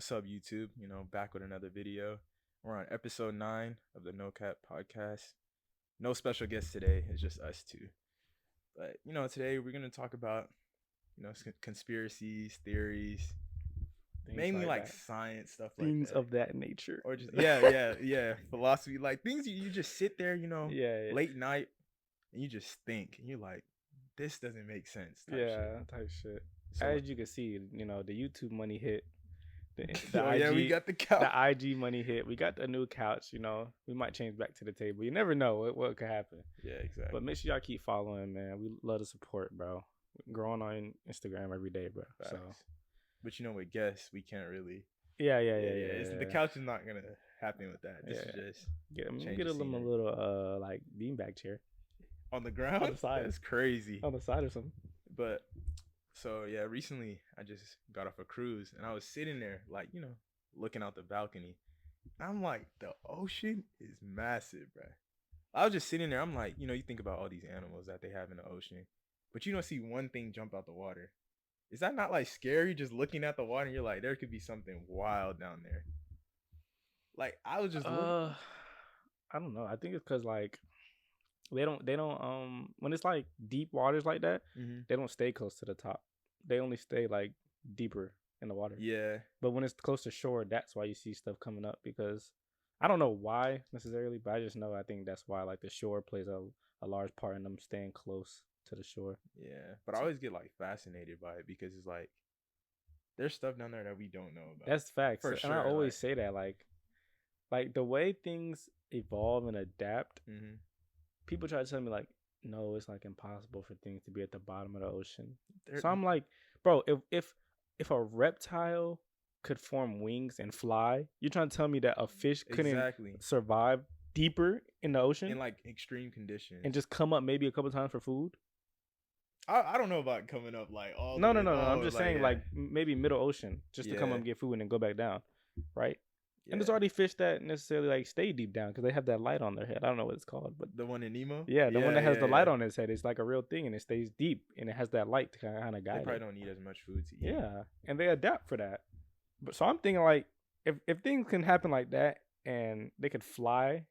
What's up, YouTube? Back with another video. We're on episode 9 of the No Kap Podcast. No special guests today. It's just us two. But, today we're going to talk about, conspiracies, theories, Things mainly like that. science, stuff like Things that. of that nature. Or just, yeah. Philosophy, like things you just sit there, Yeah. late night and you just think. And you're like, this doesn't make sense. Type shit. So, As you can see, the YouTube money hit. The yeah, we got the couch. The IG money hit. We got the new couch. We might change back to the table. You never know what could happen. Yeah, exactly. But make sure y'all keep following, man. We love the support, bro. Growing on Instagram every day, bro. Facts. So, but with guests, we can't really. yeah. The couch is not gonna happen with that. This is just get a little like beanbag chair on the ground. On the side. That's crazy. On the side or something. But so yeah, recently I just got off a cruise and I was sitting there like looking out the balcony. I'm like, the ocean is massive, bro. I was just sitting there. I'm like, you think about all these animals that they have in the ocean, but you don't see one thing jump out the water. Is that not like scary? Just looking at the water, and you're like, there could be something wild down there. Like I was just looking. I don't know. I think it's because like they don't when it's like deep waters like that, they don't stay close to the top. They only stay like deeper in the water. Yeah. But when it's close to shore, that's why you see stuff coming up, because I don't know why necessarily, but I just know I think that's why like the shore plays a large part in them staying close to the shore. Yeah. But I always get like fascinated by it because it's like there's stuff down there that we don't know about. That's facts. For and sure, I always say that like the way things evolve and adapt, people try to tell me like, no, it's like impossible for things to be at the bottom of the ocean. So I'm like, bro, if a reptile could form wings and fly, you're trying to tell me that a fish couldn't survive deeper in the ocean in like extreme conditions and just come up maybe a couple times for food? I don't know about coming up like all. No. I'm just saying like maybe middle ocean just to come up and get food and then go back down, right? Yeah. And there's already fish that necessarily like stay deep down because they have that light on their head. I don't know what it's called, but the one in Nemo. Yeah, the one that has the light on its head is like a real thing, and it stays deep, and it has that light to kind of guide. They probably don't need as much food to eat. Yeah, and they adapt for that. But so I'm thinking like if things can happen like that and they could fly,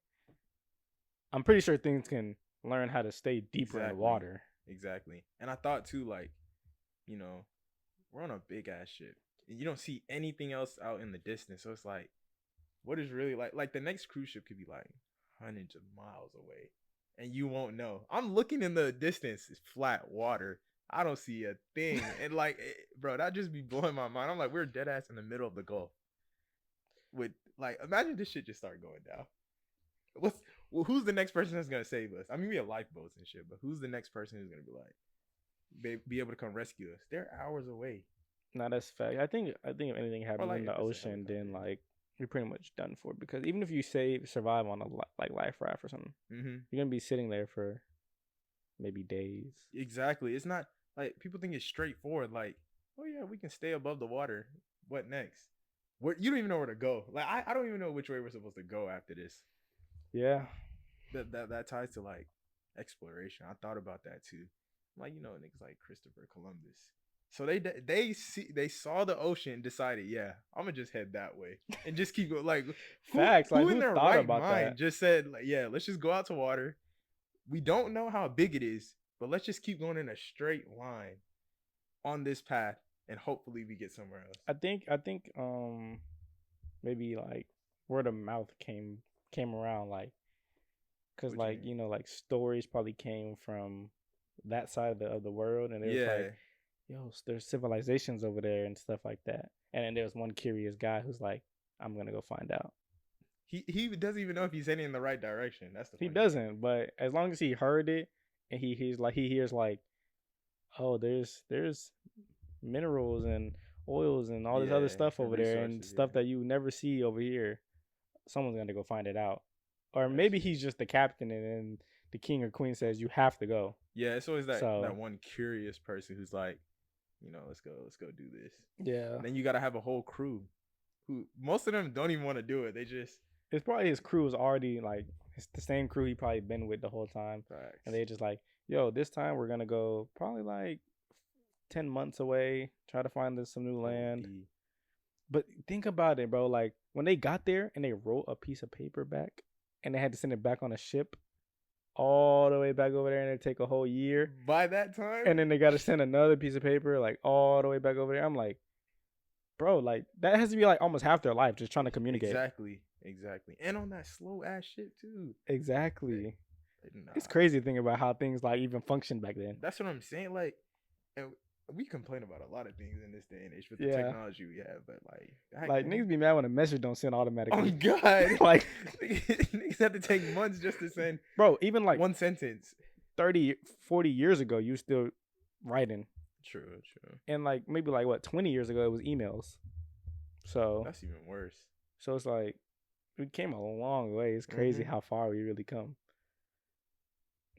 I'm pretty sure things can learn how to stay deeper in the water. Exactly. And I thought too, like, we're on a big ass ship, and you don't see anything else out in the distance. So it's like, what is really like the next cruise ship could be like hundreds of miles away and you won't know. I'm looking in the distance, it's flat water. I don't see a thing. And like, bro, that just be blowing my mind. I'm like, we're dead ass in the middle of the Gulf. With like, imagine this shit just start going down. Who's the next person that's gonna save us? I mean, we have lifeboats and shit, but who's the next person who's gonna be like, be able to come rescue us? They're hours away. No, that's fact. I think if anything happens in the ocean, then like you're pretty much done for, because even if you survive on a like life raft or something, you're gonna be sitting there for maybe days. Exactly. It's not like people think it's straightforward. Like, oh yeah, we can stay above the water. What next? You don't even know where to go. Like I don't even know which way we're supposed to go after this. Yeah. That ties to like exploration. I thought about that too. Like niggas like Christopher Columbus. So they saw the ocean and decided, yeah, I'm gonna just head that way and just keep going. Like facts. Who in their right mind just said, like, yeah, let's just go out to water. We don't know how big it is, but let's just keep going in a straight line on this path, and hopefully we get somewhere else. I think maybe like word of mouth came around, like, because like like stories probably came from that side of the world, and it was like, yo, there's civilizations over there and stuff like that. And then there's one curious guy who's like, I'm gonna go find out. He doesn't even know if he's heading in the right direction. That's the he doesn't. But as long as he heard it, and he hears like, oh, there's minerals and oils and all this other stuff over there, and stuff that you never see over here. Someone's gonna go find it out, or maybe he's just the captain, and then the king or queen says you have to go. Yeah, it's always that one curious person who's like, let's go do this. Yeah. And then you gotta have a whole crew who most of them don't even want to do it. It's probably his crew is already like it's the same crew he probably been with the whole time. Facts. And they just like, yo, this time we're gonna go probably like 10 months away, try to find some new land. But think about it, bro. Like when they got there and they wrote a piece of paper back, and they had to send it back on a ship all the way back over there, and it take a whole year. By that time, and then they got to send another piece of paper like all the way back over there. I'm like, bro, like that has to be like almost half their life just trying to communicate. Exactly. And on that slow ass shit too. Exactly. Nah. It's crazy to think about how things like even functioned back then. That's what I'm saying. Like, and we complain about a lot of things in this day and age with the technology we have, but like niggas be mad when a message don't send automatically. Oh God, like niggas have to take months just to send. Bro, even like one sentence. 30, 40 years ago, you still writing. True. And like maybe like what 20 years ago, it was emails. So that's even worse. So it's like we came a long way. It's crazy how far we really come.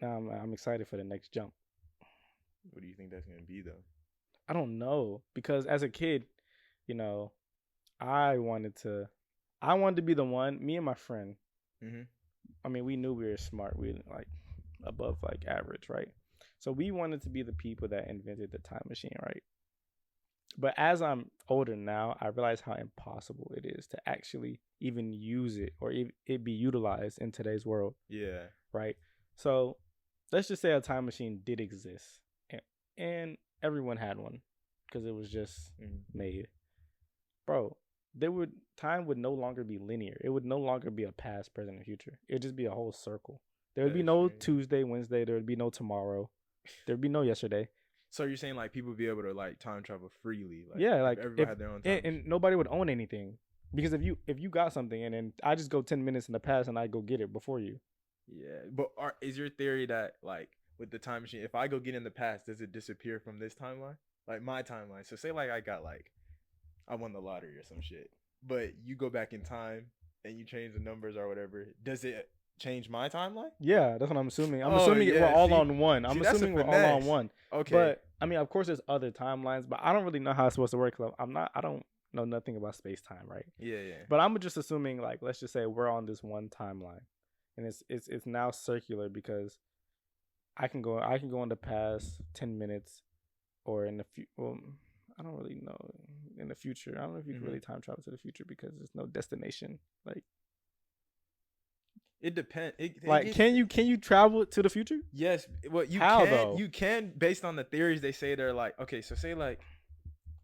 Now I'm excited for the next jump. What do you think that's gonna be though? I don't know, because as a kid, you know, I wanted to be the one. Me and my friend. I mean, we knew we were smart. We like above like average, right? So we wanted to be the people that invented the time machine, right? But as I'm older now, I realize how impossible it is to actually even use it or it be utilized in today's world. Yeah. Right? So let's just say a time machine did exist and everyone had one because it was just made. Bro, time would no longer be linear. It would no longer be a past, present, and future. It would just be a whole circle. There would be no Tuesday, Wednesday. There would be no tomorrow. There would be no yesterday. So you're saying like people would be able to like time travel freely? Like, yeah, like everybody had their own time. And nobody would own anything, because if you got something and then I just go 10 minutes in the past and I go get it before you. Yeah, but is your theory that like with the time machine, if I go get in the past, does it disappear from this timeline? Like my timeline. So say like I won the lottery or some shit, but you go back in time and you change the numbers or whatever. Does it change my timeline? Yeah, that's what I'm assuming. I'm assuming we're all on one. I'm assuming we're all on one. Okay. But I mean, of course, there's other timelines, but I don't really know how it's supposed to work. I don't know nothing about space time, right? Yeah. But I'm just assuming, like, let's just say we're on this one timeline, and it's now circular because I can go in the past 10 minutes, or in the well, I don't really know in the future. I don't know if you can really time travel to the future because there's no destination. Like, it depends. Can you travel to the future? Yes. Well, you How, can. though? You can, based on the theories they say. They're like, okay, so say like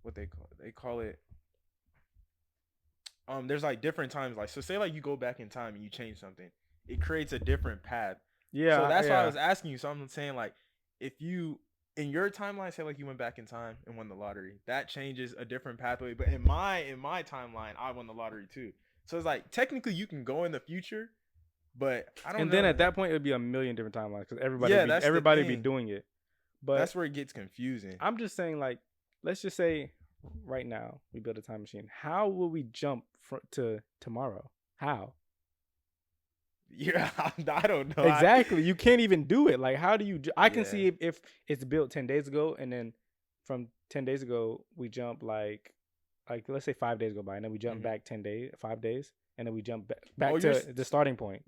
what they call it. There's like different times. Like, so say like you go back in time and you change something, it creates a different path. Yeah. So that's why I was asking you. So I'm saying like, if you in your timeline say like you went back in time and won the lottery, that changes a different pathway. But in my timeline, I won the lottery too. So it's like technically you can go in the future. But I don't know. And then at that point, it would be a million different timelines because everybody would be doing it. But that's where it gets confusing. I'm just saying, like, let's just say right now we build a time machine. How will we jump to tomorrow? How? Yeah, I don't know. Exactly. You can't even do it. Like, how do you? I can see if it's built 10 days ago, and then from 10 days ago we jump like let's say 5 days go by, and then we jump back 5 days. And then we jump back to the starting point.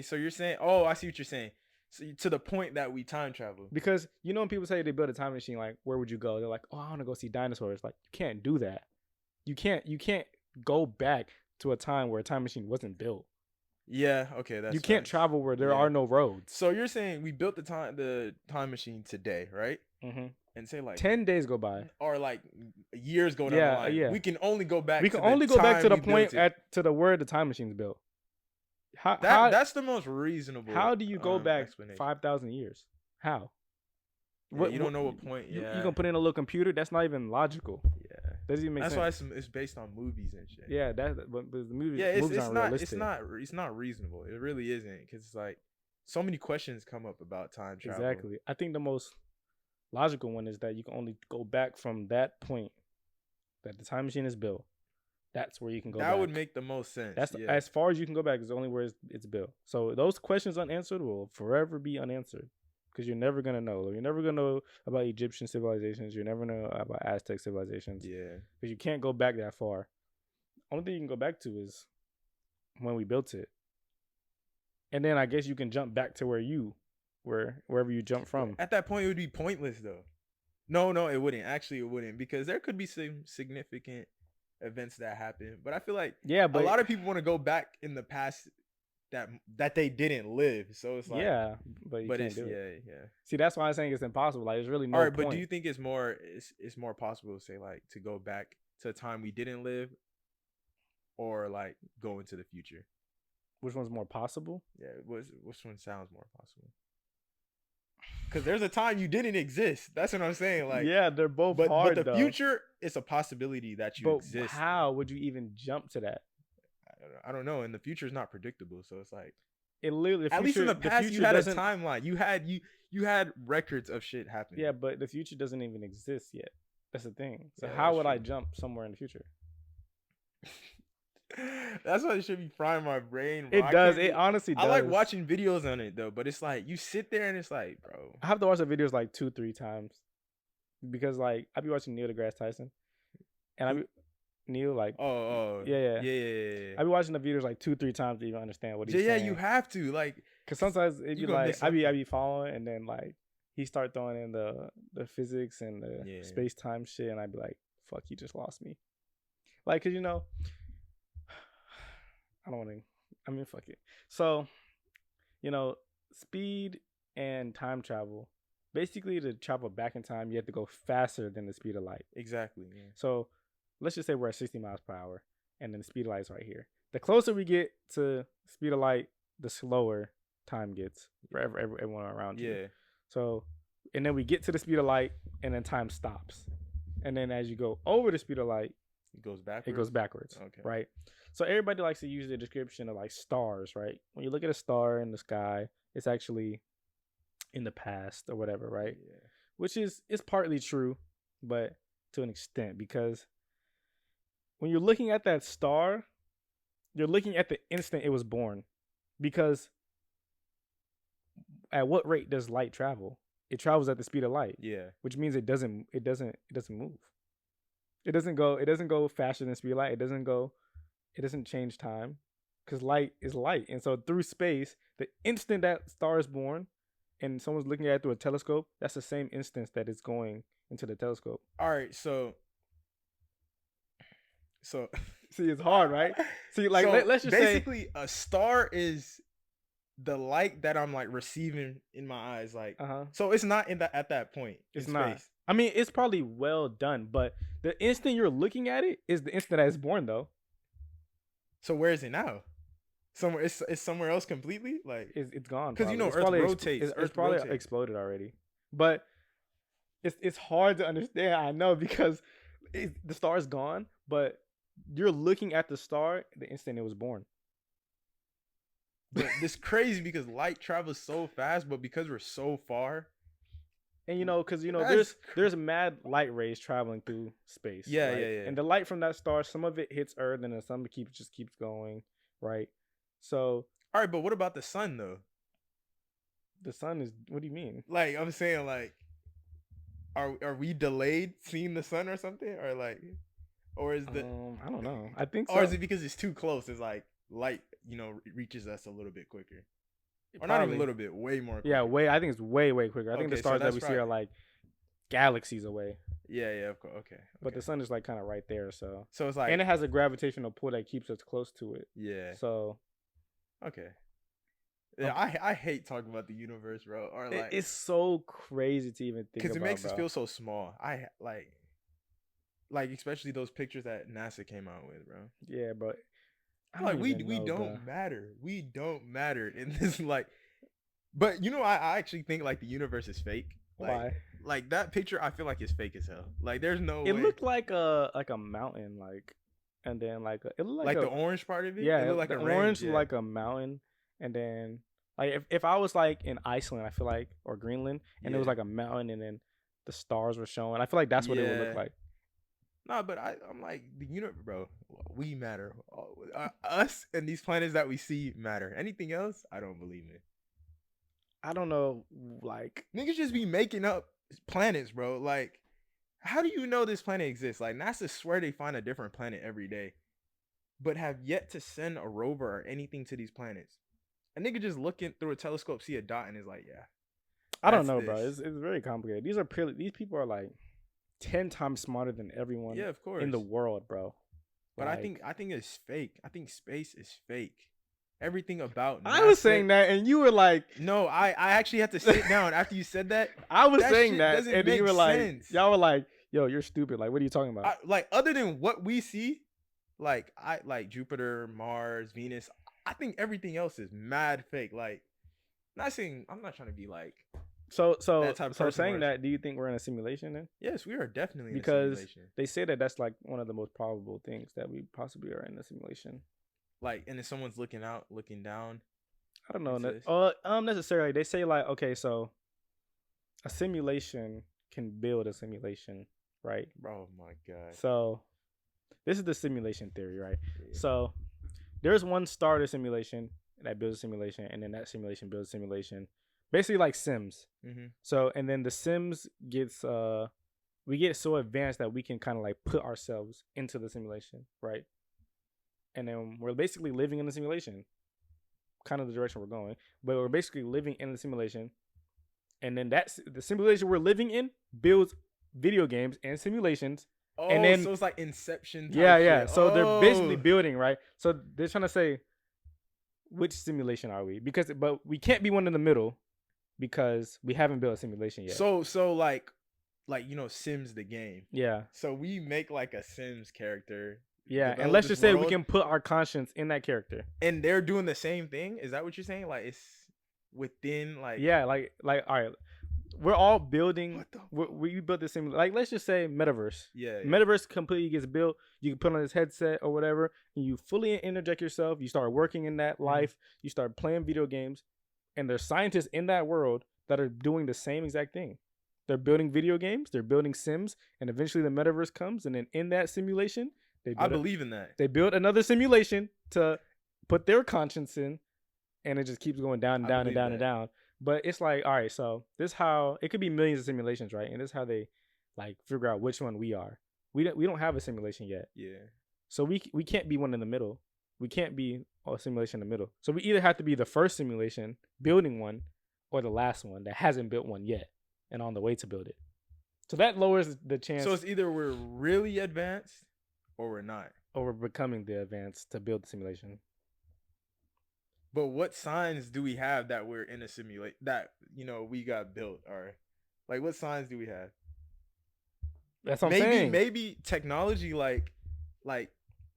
So you're saying, I see what you're saying. So to the point that we time travel. Because, you know, when people say they build a time machine, like, where would you go? They're like, I want to go see dinosaurs. Like, you can't do that. You can't go back to a time where a time machine wasn't built. Yeah, okay. You can't travel where there are no roads. So you're saying we built the time machine today, right? Mm-hmm. And say like 10 days go by, or like years go down the line. Yeah. We can only go back. We can only go back to the point to the where the time machine's built. That's the most reasonable. How do you go back 5,000 years? How? Yeah, you don't know what point. You gonna put in a little computer? That's not even logical. Yeah, doesn't even make sense. That's why it's based on movies and shit. Yeah, but the movies. Yeah, movies aren't realistic. It's not reasonable. It really isn't, because it's like so many questions come up about time travel. Exactly. I think the most logical one is that you can only go back from that point that the time machine is built. That's where you can go back. That would make the most sense. That's as far as you can go back is only where it's built. So those questions unanswered will forever be unanswered, because you're never going to know. You're never going to know about Egyptian civilizations. You're never going to know about Aztec civilizations. Yeah. Because you can't go back that far. Only thing you can go back to is when we built it. And then I guess you can jump back to wherever you jump from. At that point, it would be pointless, though. No, it wouldn't. Actually, it wouldn't, because there could be some significant events that happen. But I feel like but a lot of people want to go back in the past that they didn't live. So it's like, but you can't do it. Yeah. See, that's why I'm saying it's impossible. Like, there's really no All right, point. but do you think it's more possible to say like to go back to a time we didn't live, or like go into the future? Which one's more possible? Yeah, which one sounds more possible? Because there's a time you didn't exist. That's what I'm saying. Like, yeah, they're both hard. But the future is a possibility that you exist. How would you even jump to that? I don't know. And the future is not predictable, so it's like it literally. At least in the past, you had a timeline. You had records of shit happening. Yeah, but the future doesn't even exist yet. That's the thing. So how would I jump somewhere in the future? That's why it should be frying my brain. Bro. It does. It honestly does. I like watching videos on it though, but it's like you sit there and it's like, bro. I have to watch the videos like 2-3 times because like I be watching Neil deGrasse Tyson, and I be Neil like yeah. I be watching the videos like 2-3 times to even understand what he's saying. Yeah, you have to like because sometimes it be like I be following and then like he start throwing in the physics and the space time shit, and I be like, fuck, he just lost me. Like, cause you know. I don't want to. I mean, fuck it. So, you know, speed and time travel. Basically, to travel back in time, you have to go faster than the speed of light. Exactly. Yeah. So, let's just say we're at 60 miles per hour, and then the speed of light is right here. The closer we get to speed of light, the slower time gets for everyone around you. Yeah. So, and then we get to the speed of light, and then time stops. And then as you go over the speed of light, it goes backwards. It goes backwards. Okay. Right. So everybody likes to use the description of like stars, right? When you look at a star in the sky, it's actually in the past or whatever, right? Yeah. Which is partly true, but to an extent, because when you're looking at that star, you're looking at the instant it was born. Because at what rate does light travel? It travels at the speed of light. Yeah. Which means it doesn't move. It doesn't go faster than the speed of light. It doesn't change time because light is light. And so through space, the instant that star is born and someone's looking at it through a telescope, that's the same instance that it's going into the telescope. All right. So see, it's hard, right? See, like, let's just basically a star is the light that I'm like receiving in my eyes. Like, so it's not at that point. It's not. Space. I mean, it's probably well done, but the instant you're looking at it is the instant that it's born, though. So where is it now? Somewhere it's somewhere else completely. Like it's gone because you know Earth rotates. It's probably exploded already. But it's hard to understand. I know because the star is gone, but you're looking at the star the instant it was born. But it's crazy because light travels so fast, but because we're so far. And because there's mad light rays traveling through space. Yeah, right? yeah. And the light from that star, some of it hits Earth, and then some just keeps going, right? So, all right, but what about the sun though? The sun is. What do you mean? Like I'm saying, like, are we delayed seeing the sun or something, or is the? I don't know. I think so. Or is it because it's too close? It's like light, reaches us a little bit quicker. Or not even a little bit, way more quicker. Yeah, I think it's way quicker. I think the stars that we see are like galaxies away. Yeah, of course. Okay. But the sun is like kind of right there, so it's like, and it has a gravitational pull that keeps us close to it. Yeah. So okay. Yeah, I hate talking about the universe, bro. Or like it's so crazy to even think about, because it makes us feel so small. I like especially those pictures that NASA came out with, bro. Yeah, bro. Like we don't matter. We don't matter in this but I actually think like the universe is fake. Why? Like that picture, I feel like it's fake as hell. Like there's no way. It looked like a mountain, and then it looked like the orange part of it. Yeah, it looked like the orange looked like a mountain, and then like if I was like in Iceland, I feel like, or Greenland, and it was like a mountain, and then the stars were showing. I feel like that's what it would look like. No, but I'm like the universe, bro. We matter. Us and these planets that we see matter. Anything else, I don't believe in. I don't know. Like niggas just be making up planets, bro. Like, how do you know this planet exists? Like NASA swear they find a different planet every day, but have yet to send a rover or anything to these planets. A nigga just looking through a telescope, see a dot, and is like, yeah. I don't know, bro. It's very complicated. These people are like 10 times smarter than everyone of course. in the world, bro. But I think it's fake. I think space is fake. Everything about NASA. I was saying that, and you were like, "No, I actually had to sit down after you said that." I was saying that, and you were sense. like, y'all were like, "Yo, you're stupid." Like, what are you talking about? Like, other than what we see, like Jupiter, Mars, Venus. I think everything else is mad fake. Like, I'm not trying to be like. So saying that, do you think we're in a simulation then? Yes, we are definitely because in a simulation. They say that that's like one of the most probable things that we possibly are in a simulation. Like, and if someone's looking down. I don't know. Necessarily. They say like, okay, so a simulation can build a simulation, right? Oh my god. So this is the simulation theory, right? Yeah. So there's one starter simulation that builds a simulation, and then that simulation builds a simulation. Basically like Sims. Mm-hmm. So, and then the Sims gets, we get so advanced that we can kind of like put ourselves into the simulation, right? And then we're basically living in the simulation, kind of the direction we're going, but we're basically living in the simulation. And then the simulation we're living in builds video games and simulations. Oh, and then, so it's like Inception type yeah. shit. So they're basically building, right? So they're trying to say, which simulation are we? But we can't be one in the middle, because we haven't built a simulation yet. So like Sims the game. Yeah. So we make like a Sims character. Yeah, and let's just say we can put our conscience in that character. And they're doing the same thing? Is that what you're saying? Like, it's within like. Yeah, like all right. We're all building. We built this simulation. Like, let's just say metaverse. Yeah. Metaverse completely gets built. You can put on this headset or whatever, and you fully interject yourself. You start working in that life. You start playing video games. And there's scientists in that world that are doing the same exact thing. They're building video games. They're building Sims. And eventually the metaverse comes. And then in that simulation, I believe in that. They build another simulation to put their conscience in. And it just keeps going down and down and down and down. But it's like, all right, so this is how it could be millions of simulations, right? And this is how they like figure out which one we are. We don't have a simulation yet. Yeah. So we can't be one in the middle. We can't be a simulation in the middle. So we either have to be the first simulation building one, or the last one that hasn't built one yet and on the way to build it. So that lowers the chance. So it's either we're really advanced or we're not. Or we're becoming the advanced to build the simulation. But what signs do we have that we're in a simulation, that, we got built? Or like, what signs do we have? That's what I'm saying. Maybe technology, like,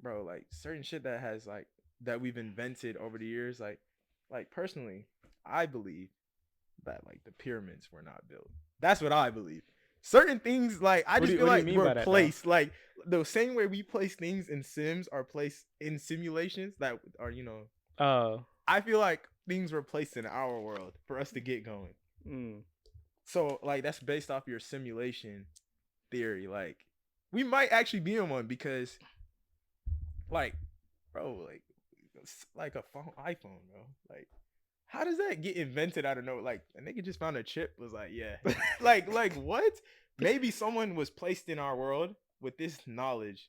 bro, like certain shit that has like, that we've invented over the years, like personally, I believe that like the pyramids were not built. That's what I believe. Certain things, like, I just feel like we're placed, like the same way we place things in Sims are placed in simulations that are, I feel like things were placed in our world for us to get going. So like that's based off your simulation theory. Like, we might actually be in one because, like, bro, like a iPhone, bro. Like, how does that get invented out of nowhere? Like, a nigga just found a chip, was like, yeah. like what? Maybe someone was placed in our world with this knowledge,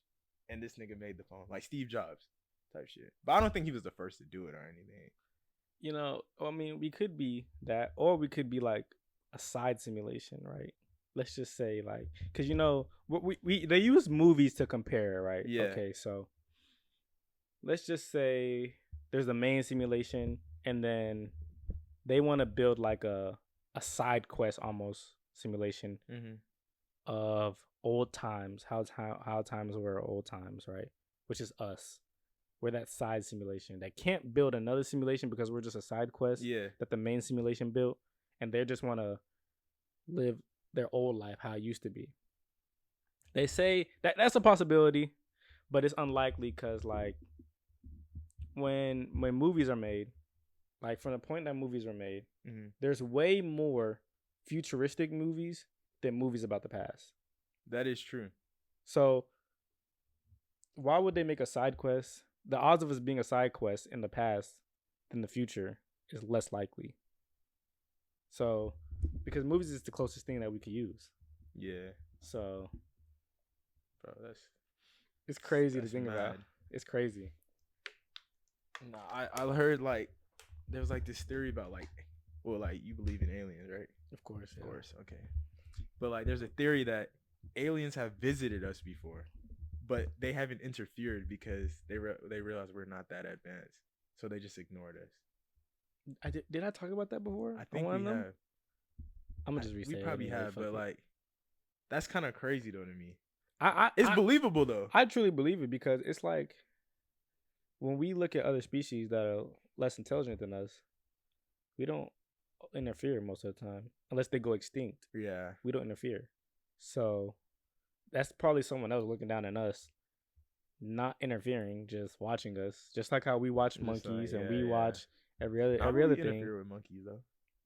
and this nigga made the phone. Like Steve Jobs type shit. But I don't think he was the first to do it or anything. I mean, we could be that, or we could be like a side simulation, right? Let's just say, like, because they use movies to compare, right? Yeah. Okay, so let's just say there's the main simulation, and then they want to build like a side quest almost simulation of old times, how times were old times, right? Which is us. We're that side simulation that can't build another simulation because we're just a side quest that the main simulation built, and they just want to live their old life how it used to be. They say that's a possibility, but it's unlikely because, like, when movies are made, like from the point that movies were made, there's way more futuristic movies than movies about the past. That is true. So why would they make a side quest? The odds of us being a side quest in the past than the future is less likely. So, because movies is the closest thing that we could use. Yeah. So, bro, it's crazy to think about. It's crazy. Nah, I heard like there was like this theory about like, well, like you believe in aliens, right? Of course. Okay. But like there's a theory that aliens have visited us before, but they haven't interfered because they realize we're not that advanced, so they just ignored us. Did I talk about that before? I think we have. I'm gonna just restate. We probably have, but like, that's kind of crazy though to me. It's believable though. I truly believe it because it's like when we look at other species that are less intelligent than us, we don't interfere most of the time unless they go extinct. Yeah, we don't interfere. So that's probably someone else looking down on us, not interfering, just watching us, just like how we watch monkeys and we watch every other thing. Interfere with monkeys though.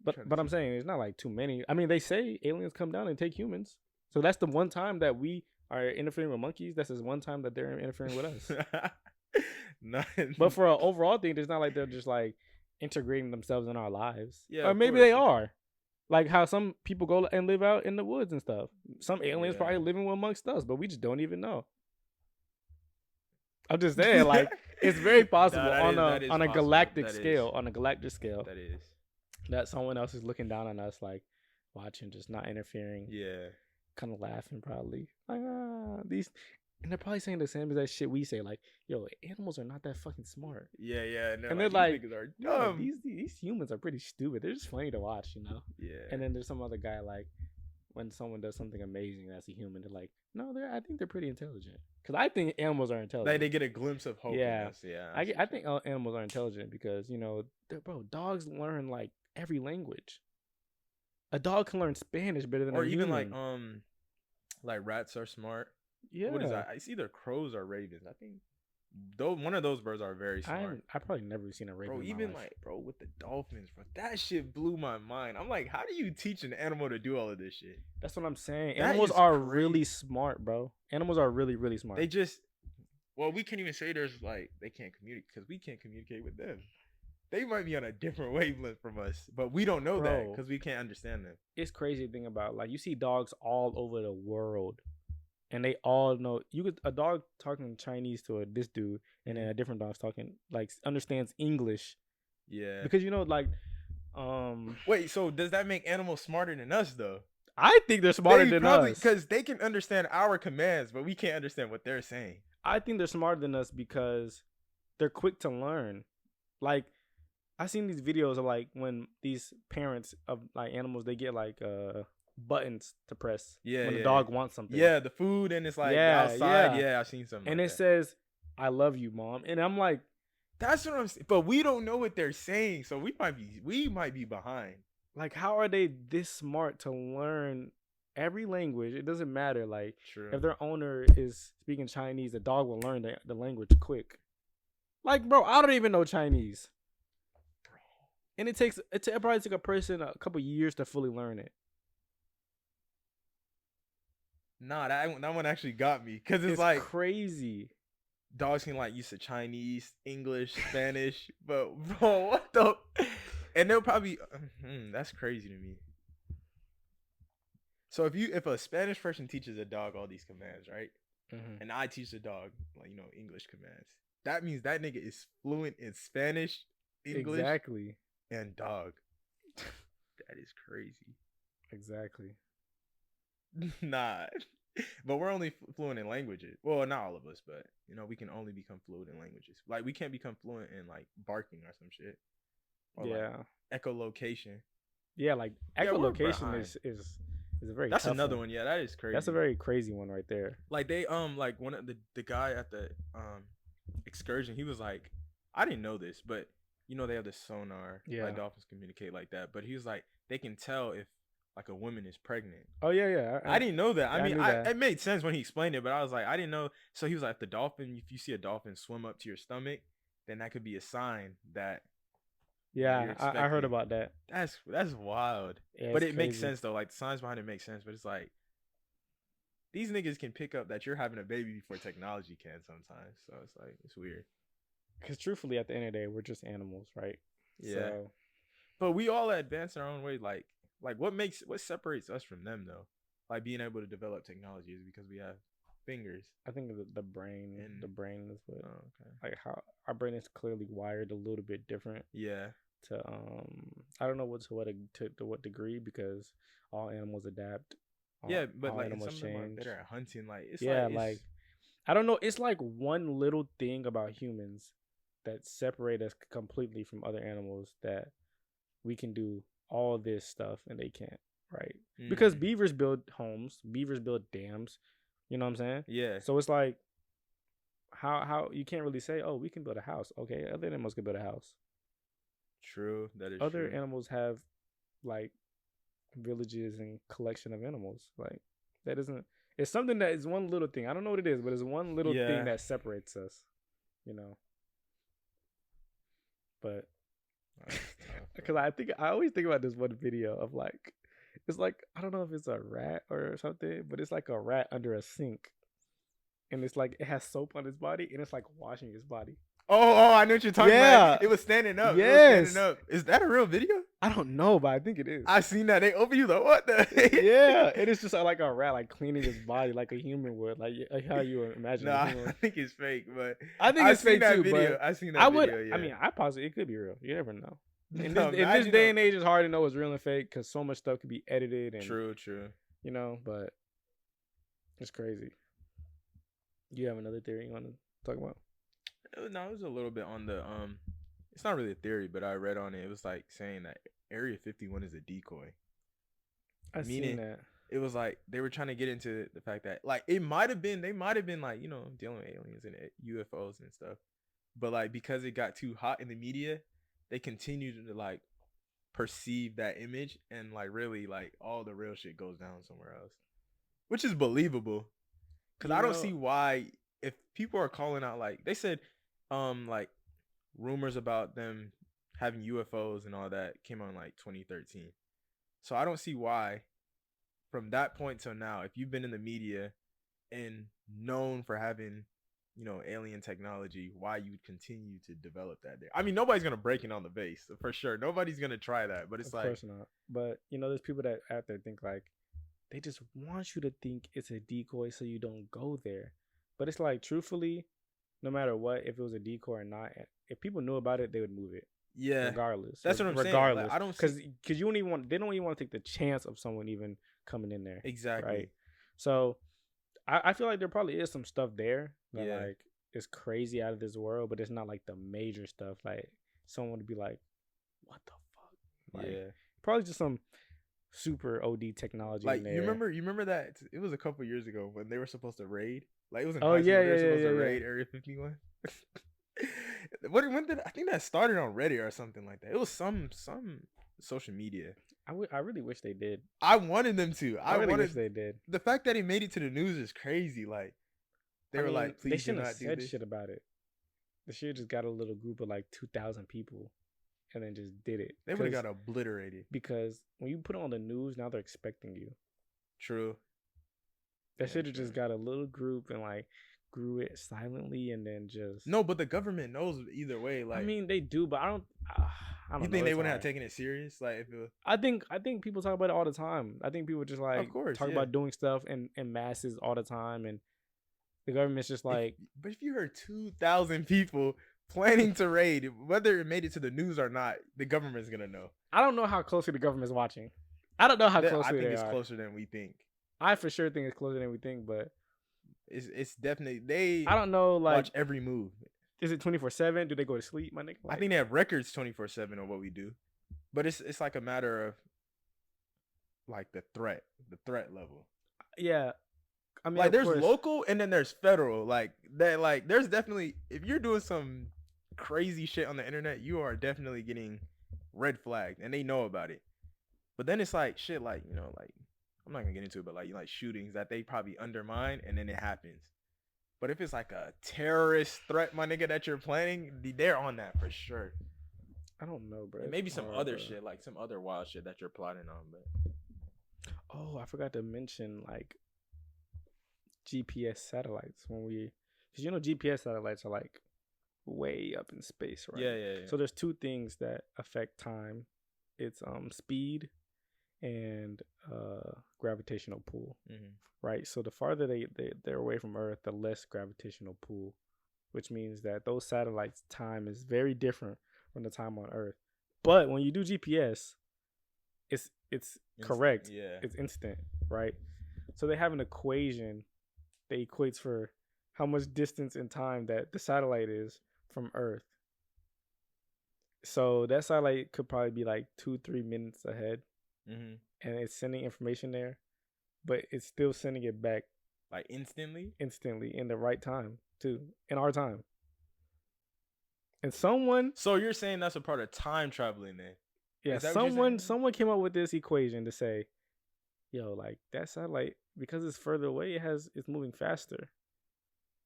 But I'm saying it's not like too many. I mean, they say aliens come down and take humans, so that's the one time that we are interfering with monkeys. That's just one time that they're interfering with us. But for an overall thing, it's not like they're just like integrating themselves in our lives. Yeah, or maybe they are. Like how some people go and live out in the woods and stuff. Some aliens probably living amongst us, but we just don't even know. I'm just saying, like, it's very possible on a galactic scale. On a galactic scale, that is that someone else is looking down on us, like watching, just not interfering. Yeah, kind of laughing probably, like these. And they're probably saying the same as that shit we say, like, yo, animals are not that fucking smart. Yeah, yeah. And they're like, are dumb. These humans are pretty stupid. They're just funny to watch, you know? Yeah. And then there's some other guy, like, when someone does something amazing as a human, they're like, no, I think they're pretty intelligent. Because I think animals are intelligent. Like, they get a glimpse of hope. Yeah. In us. Yeah. I think animals are intelligent because, you know, bro, dogs learn, like, every language. A dog can learn Spanish better than a human. Or even, like rats are smart. Yeah. What is that? It's either crows or ravens. I think one of those birds are very smart. I probably never seen a raven. Bro, even with the dolphins, bro, that shit blew my mind. I'm like, how do you teach an animal to do all of this shit? That's what I'm saying. Animals are really smart, bro. Animals are really, really smart. They just, we can't even say there's like they can't communicate because we can't communicate with them. They might be on a different wavelength from us, but we don't know that because we can't understand them. It's crazy to think about. Like, you see dogs all over the world. And they all know a dog talking Chinese to this dude, and then a different dog's talking understands English. Yeah. Because Wait, so does that make animals smarter than us though? I think they're smarter than us because they can understand our commands, but we can't understand what they're saying. I think they're smarter than us because they're quick to learn. Like, I've seen these videos of like when these parents of like animals, they get like buttons to press when the dog wants something. Yeah, the food, and it's like outside. Yeah, I've seen something. And like it says, "I love you, Mom." And I'm like, that's what I'm saying. But we don't know what they're saying, so we might be behind. Like, how are they this smart to learn every language? It doesn't matter. Like, if their owner is speaking Chinese, the dog will learn the language quick. Like, bro, I don't even know Chinese. Bro. And it probably takes a person a couple years to fully learn it. Nah, that one actually got me because it's like crazy. Dogs can like use Chinese, English, Spanish, but bro, what the? And they'll probably that's crazy to me. So if a Spanish person teaches a dog all these commands, right? Mm-hmm. And I teach the dog English commands, that means that nigga is fluent in Spanish, English, and dog. That is crazy. Exactly. Nah, but we're only fluent in languages. Well, not all of us, but we can only become fluent in languages. Like, we can't become fluent in like barking or some shit. Or like echolocation. Yeah, like echolocation is a very. That's another one. Yeah, that is crazy. That's a very crazy one right there. Like they like one of the guy at the excursion, he was like, I didn't know this, but they have the sonar. Yeah, like dolphins communicate like that. But he was like, they can tell if like a woman is pregnant. Oh yeah. I didn't know that. I mean, it made sense when he explained it, but I was like, I didn't know. So he was like, if you see a dolphin swim up to your stomach, then that could be a sign that. Yeah, I heard about that. That's wild. Yeah, but it makes sense though. Like, the science behind it makes sense. But it's like, these niggas can pick up that you're having a baby before technology can sometimes. So it's like, it's weird. Because truthfully, at the end of the day, we're just animals, right? Yeah. So, but we all advance our own way. Like what separates us from them though? Like, being able to develop technology is because we have fingers. I think the brain is what. Oh, okay. Like, how our brain is clearly wired a little bit different. Yeah. To I don't know to what degree, because all animals adapt. Yeah, but like some of them are better at hunting. Like, it's I don't know. It's like one little thing about humans that separate us completely from other animals that we can do all this stuff and they can't, right? Because beavers build homes, beavers build dams. You know what I'm saying? Yeah. So it's like how you can't really say, oh, we can build a house. Okay, other animals can build a house. True. That is other true. animals have like villages and collection of animals. Like that isn't. It's something that is one little thing. I don't know what it is, but it's one little thing that separates us. You know. But because I always think about this one video of like, it's like I don't know if it's a rat or something, but it's like a rat under a sink, and it's like it has soap on his body, and it's like washing his body. Oh, I know what you're talking about. It was standing up. Yes. It was standing up. Is that a real video? I don't know, but I think it is. I seen that. They open you like, what the? Yeah, it is just like a rat, like cleaning his body like a human would, like how you would imagine. No, I think it's fake, but I think it's fake too. Video. But I seen that video. Yeah. I mean, I possibly it could be real. You never know. In this day and age, it's hard to know what's real and fake because so much stuff could be edited and true. You know, but it's crazy. You have another theory you want to talk about? No, it was a little bit on the it's not really a theory, but I read on it. It was like saying that Area 51 is a decoy. I seen that. It was like they were trying to get into the fact that like they might have been like, you know, dealing with aliens and UFOs and stuff. But like because it got too hot in the media, they continued to like perceive that image and like really like all the real shit goes down somewhere else. Which is believable. Cuz I don't see why if people are calling out like they said like rumors about them having UFOs and all that came on like 2013. So I don't see why from that point till now, if you've been in the media and known for having, you know, alien technology, why you would continue to develop that there. I mean, nobody's going to break it on the base for sure. Nobody's going to try that, but it's of course not. But you know, there's people that out there think like they just want you to think it's a decoy so you don't go there. But it's like, truthfully, no matter what, if it was a decoy or not, if people knew about it, they would move it. Yeah, regardless. That's what I'm saying. Like, I don't because you don't even want. They don't even want to take the chance of someone even coming in there. Exactly. Right. So, I feel like there probably is some stuff there that like is crazy out of this world, but it's not like the major stuff. Like someone would be like, "What the fuck?" Like, probably just some super OD technology. Like in there. you remember that it was a couple years ago when they were supposed to raid. Like it was in high school, they were supposed to raid Area 51. When did I think that started on Reddit or something like that? It was some social media. I really wish they did. I wanted them to. I really wish they did. The fact that he made it to the news is crazy. Like they were like, please they shouldn't do not have do said this. shit about it. They should have just got a little group of like 2,000 people and then just did it. They would have got obliterated. Because when you put it on the news, now they're expecting you. True. They should have just got a little group and like grew it silently and then just. No, but the government knows either way. Like I mean, they do, but I don't you think they wouldn't have taken it serious? Like if it was... I think people talk about it all the time. I think people just like of course, talk about doing stuff in masses all the time, and the government's just like. But if you heard 2,000 people planning to raid, whether it made it to the news or not, the government's gonna know. I don't know how closely the government's watching. I don't know how closely I think they it's are. closer than we think. I for sure think it's closer than we think, but it's definitely I don't know. Like watch every move. Is it 24/7? Do they go to sleep, my nigga? Like, I think they have records 24/7 on what we do, but it's like a matter of like the threat level. Yeah, I mean, like there's local and then there's federal. Like that. Like there's definitely if you're doing some crazy shit on the internet, you are definitely getting red flagged, and they know about it. But then it's like shit, like you know, like. I'm not gonna get into it, but like shootings that they probably undermine and then it happens. But if it's like a terrorist threat, my nigga, that you're planning, they're on that for sure. I don't know, bro. And maybe some other shit, like some other wild shit that you're plotting on, but oh, I forgot to mention like GPS satellites because you know GPS satellites are like way up in space, right? Yeah. So there's two things that affect time. It's speed and gravitational pull, right? So the farther they're away from Earth, the less gravitational pull, which means that those satellites' time is very different from the time on Earth. But when you do GPS, it's correct. Yeah, it's instant, right? So they have an equation that equates for how much distance in time that the satellite is from Earth. So that satellite could probably be like 2-3 minutes ahead, and it's sending information there, but it's still sending it back like instantly in the right time too, in our time. And someone. So you're saying that's a part of time traveling then? Yeah, someone came up with this equation to say, yo, like that satellite, because it's further away, it's moving faster.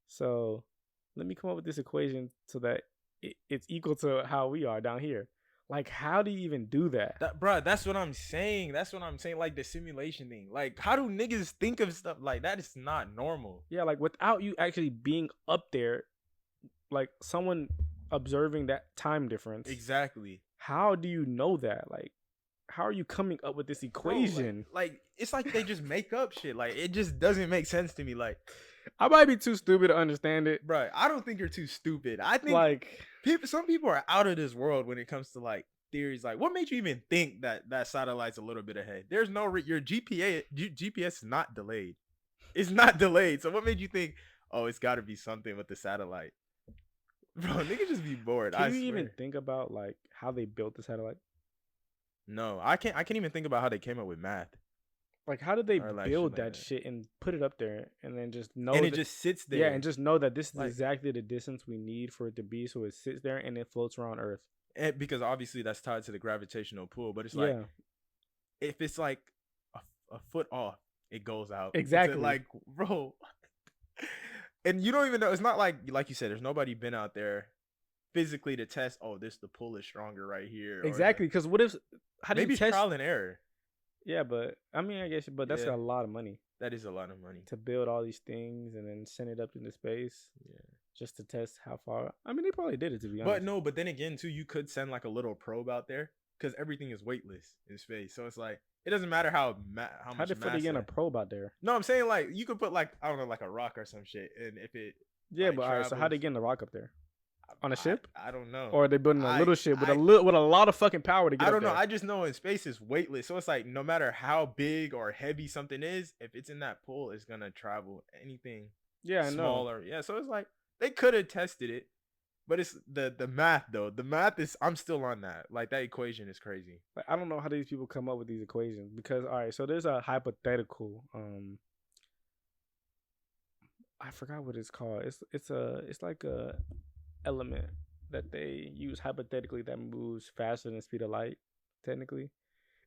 So let me come up with this equation so that it's equal to how we are down here. Like, how do you even do that? Bro, that's what I'm saying. Like the simulation thing. Like, how do niggas think of stuff like that? Is not normal. Yeah, like without you actually being up there, like someone observing that time difference. Exactly. How do you know that? Like, how are you coming up with this equation? Bro, like it's like they just make up shit. Like, it just doesn't make sense to me. Like, I might be too stupid to understand it. Bro, I don't think you're too stupid. I think like some people are out of this world when it comes to like theories. Like, what made you even think that satellite's a little bit ahead? There's no your GPS is not delayed. It's not delayed. So what made you think, oh, it's got to be something with the satellite? Bro, niggas just be bored. Can you even think about like how they built the satellite? No, I can't even think about how they came up with math. Like, how did they build that shit and put it up there and then just know and it just sits there? Yeah, and just know that this is exactly the distance we need for it to be, so it sits there and it floats around Earth. And because obviously that's tied to the gravitational pull, but it's like if it's like a foot off, it goes out. Exactly. Like, bro. And you don't even know. It's not like you said, there's nobody been out there physically to test, oh, the pull is stronger right here. Exactly, because what if how do you test trial and error? Yeah, but I mean, I guess, but that's a lot of money. That is a lot of money to build all these things and then send it up into space. Yeah, just to test how far. I mean, they probably did it, to be honest. But then again, too, you could send like a little probe out there because everything is weightless in space. So it's like it doesn't matter how much. How the fuck are you getting a probe out there? No, I'm saying like you could put like I don't know, like a rock or some shit, and if it but all right. So how they getting the rock up there? On a ship? I don't know. Or are they building a little ship with a lot of fucking power to get? I don't know. I just know in space it's weightless, so it's like no matter how big or heavy something is, if it's in that pull, it's gonna travel anything. Yeah, smaller. Yeah, so it's like they could have tested it, but it's the math though. The math is I'm still on that. Like that equation is crazy. Like I don't know how these people come up with these equations because all right, so there's a hypothetical. I forgot what it's called. It's like a element that they use hypothetically that moves faster than the speed of light. Technically,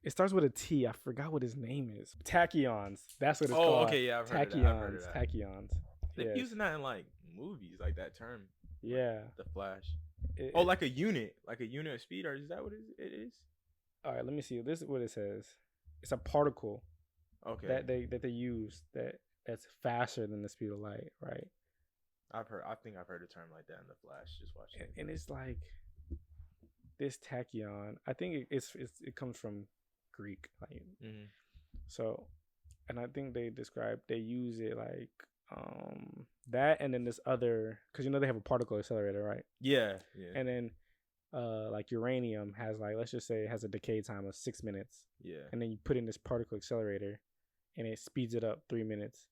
it starts with a T. I forgot what his name is. Tachyons. That's what it's called. Oh, okay, yeah, I've heard of that. Tachyons. They're using that in like movies, like that term. Yeah. Like the Flash. Like a unit of speed, or is that what it is? All right, let me see. This is what it says. It's a particle. Okay. That they use that's faster than the speed of light, right? I think I've heard a term like that in the Flash. Just watching it. And it's like this tachyon. I think it comes from Greek, like so, and I think they use it like that, and then this other because they have a particle accelerator, right? Yeah. And then like uranium has like let's just say it has a decay time of 6 minutes. Yeah. And then you put in this particle accelerator, and it speeds it up 3 minutes.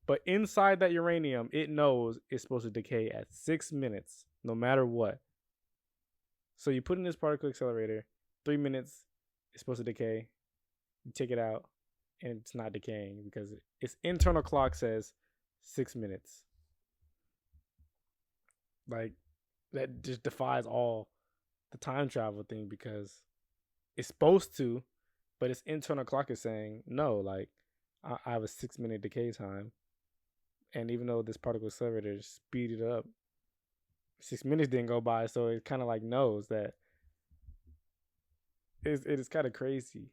But inside that uranium, it knows it's supposed to decay at 6 minutes, no matter what. So you put in this particle accelerator, 3 minutes, it's supposed to decay. You take it out, and it's not decaying because its internal clock says 6 minutes. Like, that just defies all the time travel thing because it's supposed to, but its internal clock is saying, no, like, I have a 6 minute decay time. And even though this particle accelerator speeded up, 6 minutes didn't go by, so it kind of like knows that it is kind of crazy.